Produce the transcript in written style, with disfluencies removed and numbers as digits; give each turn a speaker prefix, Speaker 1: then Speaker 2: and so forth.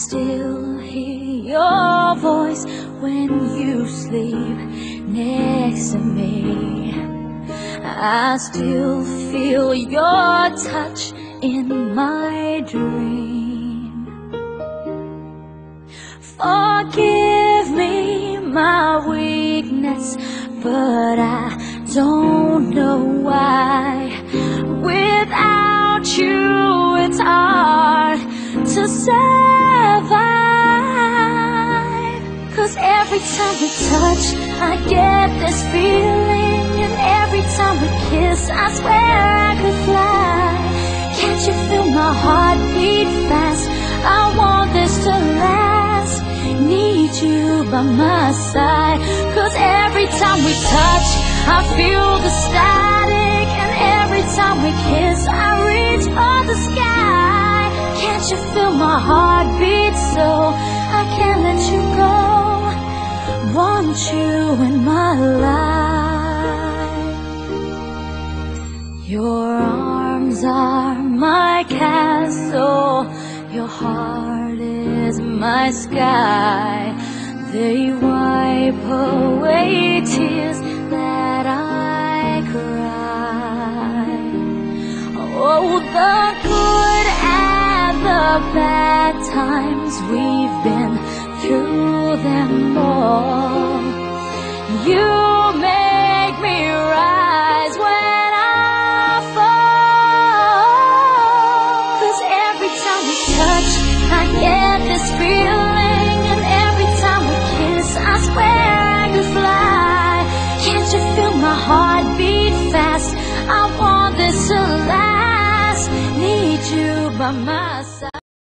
Speaker 1: still hear your voice when you sleep next to me. I still feel your touch in my dream. Forgive me my weakness, but I don't know why. Without you, it's hard to survive. 'Cause every time we touch, I get this feeling, and every time we kiss, I swear I could fly. Can't you feel my heart beat fast? I want this to last. Need you by my side. 'Cause every time we touch, I feel the static, and every time we kiss, I reach for the sky. Can't you feel my heart beat so I can't let you go? Want you in my life. Your arms are my castle, your heart is my sky. They wipe away tears that I cry. Oh, the good and the bad times, we've been through them all. You make me rise when I fall. 'Cause every time we touch, I get this feeling, and every time we kiss, I swear I could fly. Can't you feel my heart beat fast? I want this to last. Need you by my side.